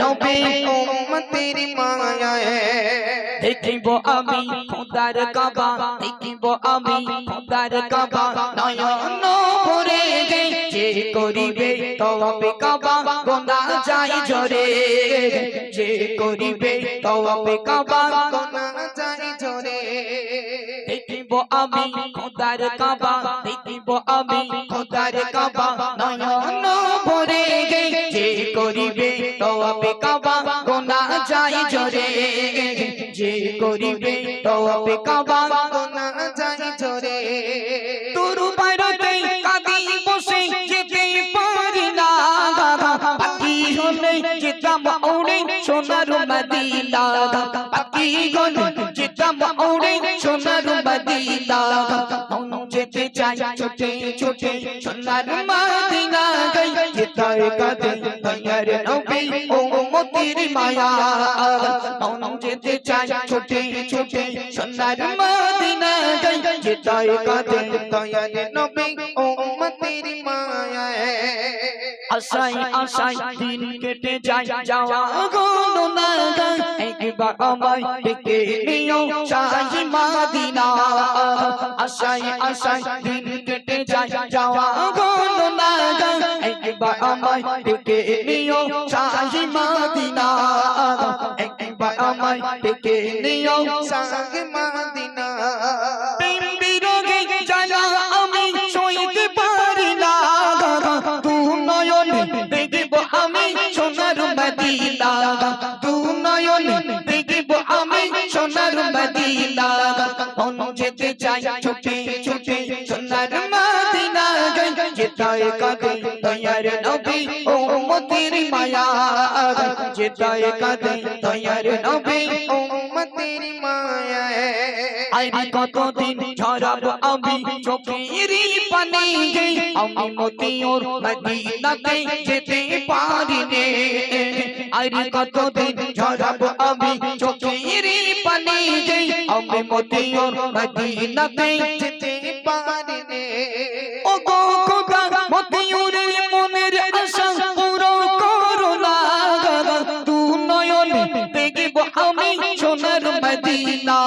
নবী উম্মতের মায়ায় দেখিব আমি খোদার কাবা দেখিব আমি খোদার কাবা নয়ন ভরে যে করিবে তওয়াবে কাবা গোনা যায় জরে যে করিবে তওয়াবে কাবা গোনা যায় জরে দেখিব আমি খোদার কাবা দেখিব আমি খোদার কাবা নয়ন ভরে যে করিবে তওয়াবে কাবা গোনা যায় জরে যে করিবে তওয়াবে কাবা গোনা যায় জরে তোর বাইরে কাঁদি বসে যেতে পারি না পাখি হলে যেতাম ওড়ে সোনার মদিনা পাখি হলে যেতাম ওড়ে সোনার মদিনা যেতে চাই ছোটে ছোটে সোনার মদিনা গাই যেতায় কাঁদে দয়ার নবী উম্মতের মায়া যেতে চাই ছোটে ছোটে সোনার মদিনা গাই যেতায় কাঁদে দয়ার নবী উম্মতের মায়া আশাই আশাই দিন কেটে যায় যাওয়া গো না একবার আমায় ডেকে নিও শাহী মদিনা আশাই আশাই দিন কেটে যায় যাওয়া গো না একবার আমায় ডেকে নিও শাহী মদিনা একবার আমায় ডেকে নিও শাহী মদিনা প্রেম বিরোগে জ্বালা আমি সইতে পারি না দু নয়ন দেখিব আমি সোনার মদিনা দু নয়ন দেখিব আমি সোনার মদিনা মন যেতে চাই ছুটে ছুটে সোনার মদিনা গাই যেতায় কাঁদে দয়ার নবী উম্মতের মায়া যেতায় কাঁদে দয়ার নবী উম্মতের মায়া আইরি কতদিন ঝরাব আমি চোখের পানি আমি মতিউর মদিনাতে যেতে পারি নে আইরি কতদিন ঝরাব আমি চোখের পানি আমি মতিউর মদিনাতে যেতে পারি নে ও গো খোদা মতিউরের মনের আশা পুরো করো না তু নয়ন দেখিব আমি সোনার মদিনা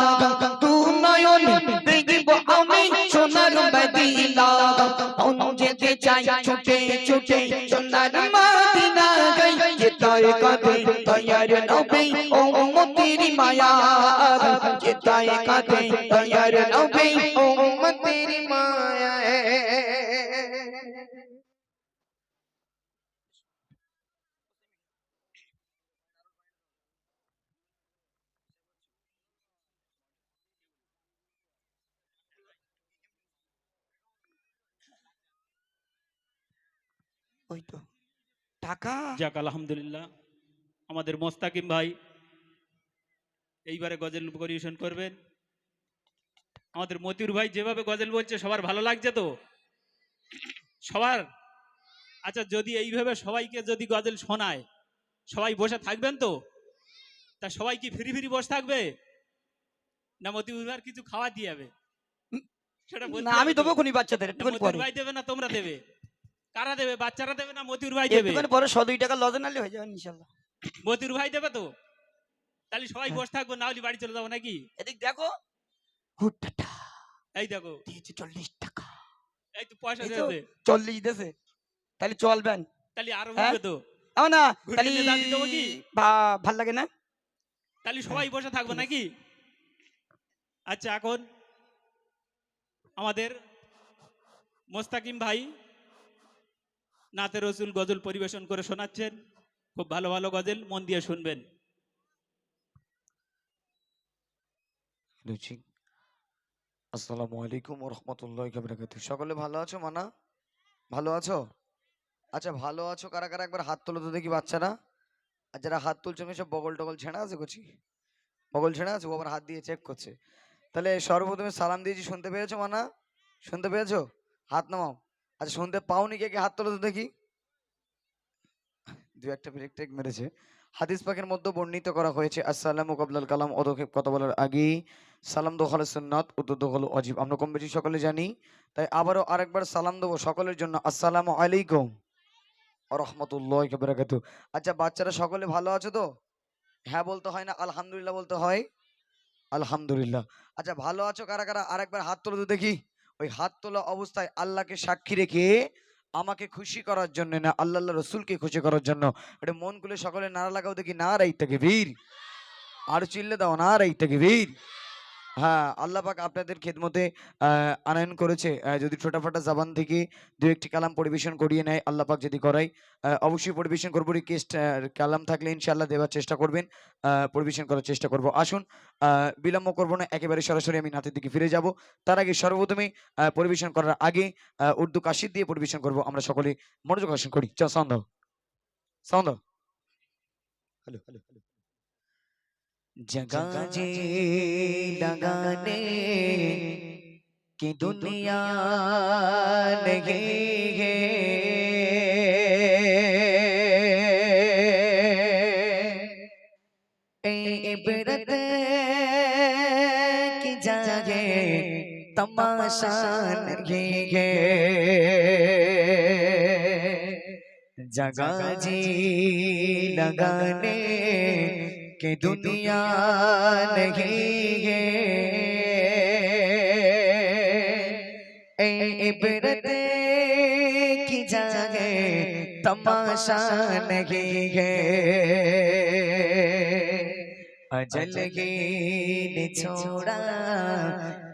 তু নয়ন দেখিব আমি সোনার মদিনা যেতে চাই ছুটে ছুটে সোনার মদিনা গাই যেতায় কাঁদে দয়ার নবী উম্মতের মায়া যেতায় কাঁদে দয়ার নবী উম্মতের মায়া ওই তো টাকা যাক আলহামদুলিল্লাহ আমাদের মোস্তাকিম ভাই এইবারে গজল পরিবেশন করবেন আমাদের মতিউর ভাই যেভাবে গজল বলছে সবার ভালো লাগছে তো সবার আচ্ছা যদি এইভাবে সবাইকে যদি গজল শোনায় সবাই বসে থাকবেন তো তা সবাই কি ফ্রি ফ্রি বসে থাকবে না মতিউর ভাই কিছু খাওয়া দিয়ে যাবে সেটা না আমি দেবো কোনি বাচ্চাদের একটু মতিউর ভাই দেবে না তোমরা দেবে কারা দেবে বাচ্চারা দেবে না মতিউর ভাই দেবে একটু পরে 100-2 টাকা লজে নালে হয়ে যাবে ইনশাআল্লাহ মতিউর ভাই দেবে তো তাহলে সবাই বসে থাকবো না হলে বাড়ি চলে যাবো নাকি এদিক দেখো হুটটা এই দেখো দিয়েছে 40 টাকা এই তো পয়সা দেবে 40 দেছে তাহলে চলবেন তাহলে আরো হবে তো না তাহলে কি ভাল লাগে না তাহলে সবাই বসে থাকবো নাকি আচ্ছা এখন আমাদের মোস্তাকিম ভাই নাতে রসুল গজল পরিবেশন করে শোনাচ্ছেন খুব ভালো ভালো গজল মন দিয়ে শুনবেন আসসালামু আলাইকুম ওয়া রাহমাতুল্লাহি ওয়া বারাকাতুহু সকলে ভালো আছো মানা ভালো আছো আচ্ছা ভালো আছো কারা কারা একবার হাত তোলো তো দেখি বাচ্চারা আর যারা হাত তুলছো আমি সব বগল টগল ছেঁড়া আছে করছি বগল ছেঁড়া আছে ও আবার হাত দিয়ে চেক করছে তাহলে সর্বপ্রথমে সালাম দিয়েছি শুনতে পেয়েছো মানা শুনতে পেয়েছো হাত নামাও আচ্ছা শুনতে পাওনি কে কে হাত তোলো তো দেখি দু একটা ব্রেক টেক মেরেছে হাদিস পাকের মধ্যে বর্ণিত করা হয়েছে আসসালামু কাবলাল কালাম অদক্ষেপ কথা বলার আগেই সালাম দোহাল সুন্নাত উদ্দুদ দোহাল ওয়াজিব আমরা কম বেশি সকলে জানি তাই আবারও আরেকবার সালাম দেবো সকলের জন্য আসসালামু আলাইকুম ওয়া রাহমাতুল্লাহি ওয়া বারাকাতুহু। আচ্ছা বাচ্চারা সকলে ভালো আছো তো? হ্যাঁ বলতে হয় না, আলহামদুলিল্লাহ বলতে হয়? আলহামদুলিল্লাহ। আচ্ছা ভালো আছো কারা কারা? আরেকবার হাত তোলো তো দেখি। ওই হাত তোলা অবস্থায় আল্লাহকে সাক্ষী রেখে আমাকে খুশি করার জন্য না, আল্লাহ রসুলকে খুশি করার জন্য এটা মন খুলে সকলে নারা লাগাও দেখি, নারাই তাকবীর। আর চিল্লে দাও, নারাই তাকবীর। হ্যাঁ, আল্লাহ পাক আপনাদের খেদমতে আনয়ন করেছে। যদি ছোটাফাটা জাবান থেকে দু একটি কালাম পরিবেশন করিয়ে নেয়, আল্লাহ পাক যদি করায় অবশ্যই পরিবেশন করবো। রিকোয়েস্ট কালাম থাকলে ইনশাআল্লাহ দেওয়ার চেষ্টা করবেন, পরিবেশন করার চেষ্টা করব। আসুন বিলম্ব করবো না, একেবারে সরাসরি আমি নাতের দিকে ফিরে যাব। তার আগে সর্বপ্রথমে পরিবেশন করার আগে উর্দু কাশিদ দিয়ে পরিবেশন করব। আমরা সকলে মনোযোগ আকর্ষণ করি। চল সাউন্ড দাও, সাউন্ড দাও। Hello hello hello. जगह जी लगाने की दुनिया नहीं है, इबरत की जगह तमाशा नहीं है, जगह जी लगाने कि दुनिया नहीं है, इबरत की जगह तमाशा नहीं है, अजल ही ने छोड़ा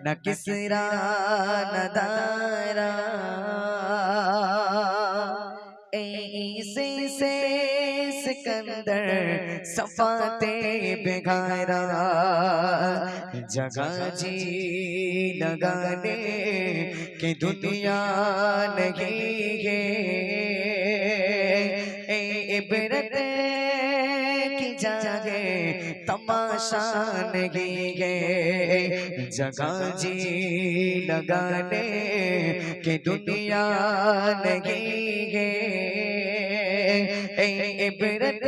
न किसरा न दारा, ऐसे से सिकंदर सफाते बेगारा, जगह जी लगाने की दुनिया नहीं है, इबरत की जगह तमाशा नहीं है, जगह जी लगाने की दुनिया नहीं है, इबरत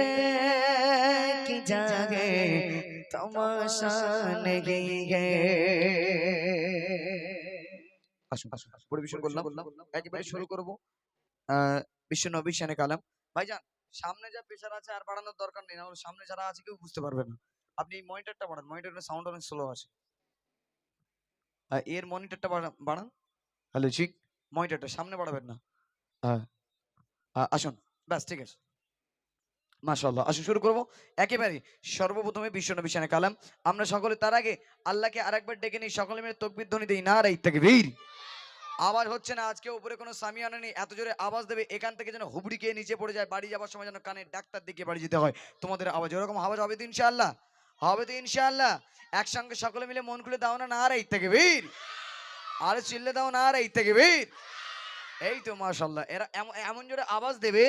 की जगह तमाशा नहीं है। আসুন পরিবেশন করলাম, একেবারে শুরু করব বিশ্ব নবী শানে কালাম। ভাইজান সামনে যা প্রেসার আছে আর বাড়ানোর দরকার নেই, না হলে সামনে যারা আছে কেউ বুঝতে পারবে না। আপনি এই মনিটরটা বাড়ান, মনিটরের সাউন্ড অনেক স্লো আছে। এর মনিটরটা বাড়ান। হ্যালো ঠিক, মনিটরটা সামনে বাড়াবেন না। আসুন, ব্যাস ঠিক আছে, মাশাআল্লাহ। আসুন শুরু করব একেবারে সর্বপ্রথমে বিশ্বনবী শানে কালাম। আমরা সকলে তার আগে আল্লাহকে আরেকবার ডেকে নিই, সকলে মিলে তাকবীর ধ্বনি দেই, নারায়ে তাকবীর। আওয়াজ হচ্ছে না, আজকে উপরে কোনো সামিয়ানা নেই, এত জোরে আওয়াজ দেবে এখান থেকে যেন হুবড়ি খেয়ে নিচে পড়ে যায়, বাড়ি যাওয়ার সময় যেন কানে ডাক্তার দিকে বাড়ি যেতে হয়। তোমাদের আওয়াজ ওরকম আওয়াজ হবে তো ইনশাআল্লাহ? হবে তো ইনশাআল্লাহ? একসঙ্গে সকলে মিলে মন খুলে দাও না, নারায়ে তাকবীর। আর চিল্লে দাও, নারায়ে তাকবীর। এই তো মাশাআল্লাহ, এরা এমন জোরে আওয়াজ দেবে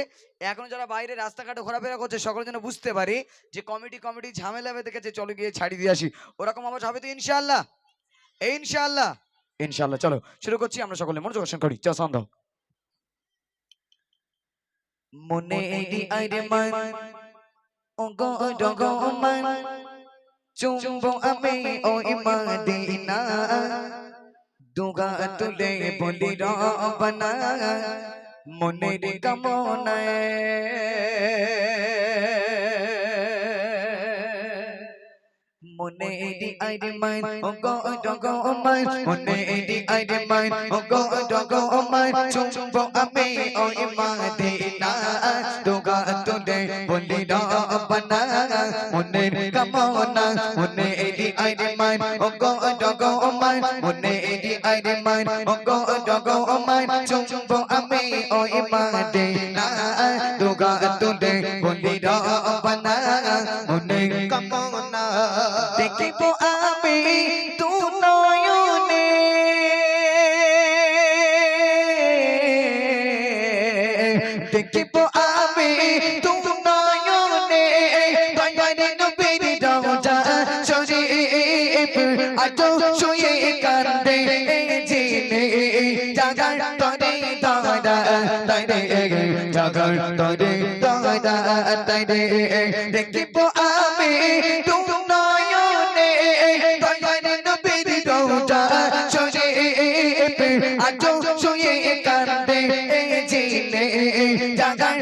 এখন যারা বাইরে রাস্তাঘাটে ঘোরাফেরা করছে সকলে যেন বুঝতে পারে যে কমিটি ঝামেলা বেঁধে গেছে, চলো গিয়ে ছাড়ি দিয়ে আসি। ওরকম আওয়াজ হবে তো ইনশাআল্লাহ? ইনশাআল্লাহ, ইনশাআল্লাহ। চলো শুরু করছি, আমরা সকলে মনোযোগ আকর্ষণ করি। চল সাউন্ড দাও। মনে এডি আইরে মান ওগো ডগো মান চুম্বো আমি ওই মদিনা, দুগা তুলে বলি রব্বানা মনের কামনায়, মনে এডি আইরে মান ওগো ডগো মান, মনে এডি আইরে মান ওগো ডগো মান চুম্বো আমি ওই মদিনা, দুগা তুলে বলি রব্বানা মনের কামনা, মনে এডি আইরে মান ওগো ডগো মান, মনে এডি আইরে মান ওগো ডগো মান চুম্বো আমি ওই মদিনা, দুগা তুলে বলি রব্বানা মনের কামনা, দেখিব আমি তু নয়নে দেখিব আমি তু নয়নে, দয়ার নবীর রওজা শরীফ আজো শুয়ে কান্দে জিনে, জাগার তরে দাদা তরে, জাগার তরে দাদা তরে, দেখিব আমি তু নয়নে, দয়ার নবীর রওজা শরীফ আজো শুয়ে কান্দে জিনে, জাগার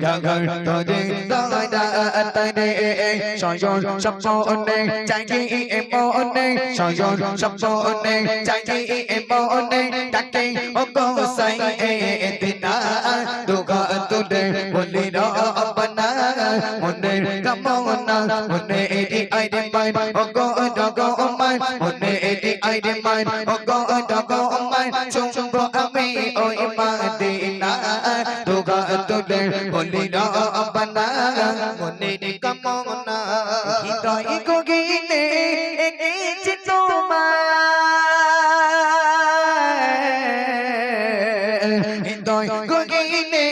জাগার তোরে দাঁড়াতে সজন স্বপ্নে জাগিয়ে মনে সজন স্বপ্নে জাগিয়ে মনে ডাকে ও গোসাই দিনা দুগা তুলে বলি রব্বানা মনে কামনা মনে এডি আইরে মাই ও গো ডগো মাই মনে এডি আইরে মাই ও গো ডগো মাই চুম্বো আমি ওই মদিনা দুগা তুলে বলি রব্বানা মনে কামনা হৃদয় গগিনে এঁকেছি তোমায় হৃদয় গগিনে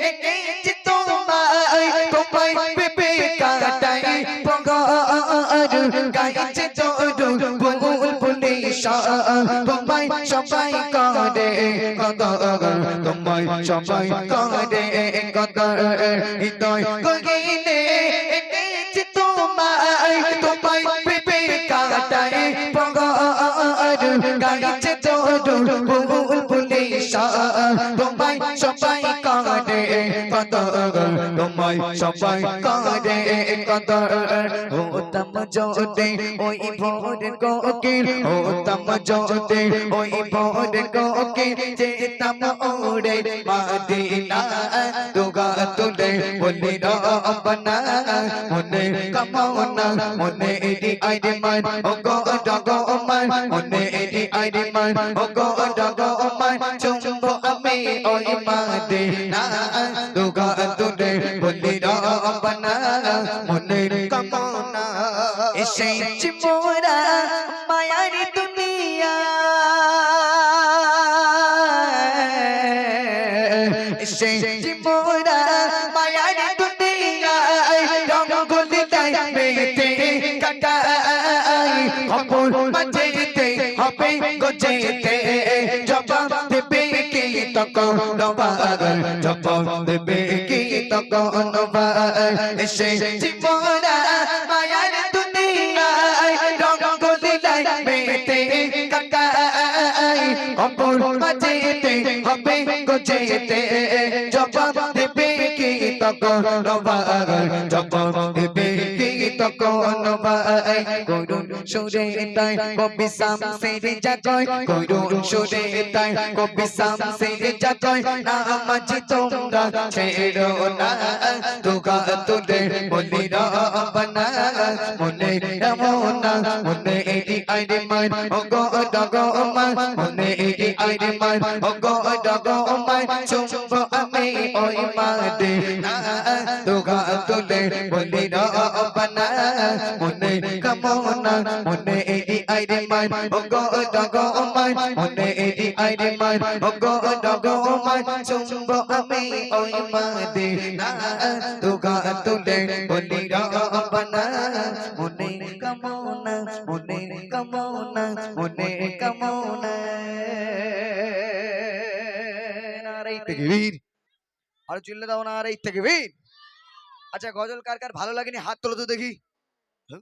এঁকেছি তোমায় তোমায় পেপে কাটাই পগার গাইছে তোর বুল পুলিশা তোমায় সবাই করে কদর তোমায় সবাই করে কদর হৃদয় গগিনে এঁকেছি তোমায় তোমায় পেপে কাটাই পগার গাইছে তোর বুল পুলিশা তোমায় সবাই করে কদর তোমায় সবাই করে কদর হতাম যদি ওই ভোরের কোকিল হতাম যদি ওই ভোরের কোকিল যেতাম ওরে মদিনা দুগা তুলে বলি রব্বানা মনে কামনা মনে এডি আইরে মান ও গো ডগো মান মনে এডি আইরে মান ও গো ডগো মান চুম্বো আমি ওই মদিনা দুগা তুলে বলি রব্বানা মনে কামনা এসেছি মোরা মায়ার দুনিয়া এসেছি মোরা মায়ার দুনিয়া রঙ্গলি তাই বেতে কাটাই খবর বাজেতে হবে গজেতে জবাব দেবে কি তখন নবাগল জবাব দেবে কি তখন নবাগল এসেছি মোরা মায়ার দুনিয়ায় রঙ্গলি তাই বেতে কাটাই খবর বাজেতে হবে গজেতে জবাব দেবে কি তখন নবাগল জবাব দেবে কি তখন নবাগল করুণ সুরে তাই কবি শামসের জাগয় করুণ সুরে তাই কবি শামসের জাগয় নামাজ তোমরা ছেড়ো না দুগা তুলে বলি রব্বানা মনে রামনা মনে এডি আইরে মান ও গো ডগো মান মনে এডি আইরে মান ও গো ডগো মান চুম্বো আমি ওই মদিনা দুগা তুলে বলি রব্বানা মনে কামনা মনে এডি আইরে মান ও গো ডগো মান মনে এডি আইরে মান ও গো ডগো মান চুম্বো আমি ওই মদিনা দুগা তুলে বলি রব্বানা মনে কামনা মনে কামনা মনে কামনা নারাই তাকবীর আর চিল্লে দাও নারাই তাকবীর আচ্ছা গজল কার কার ভালো লাগেনি হাত তোলো তো দেখি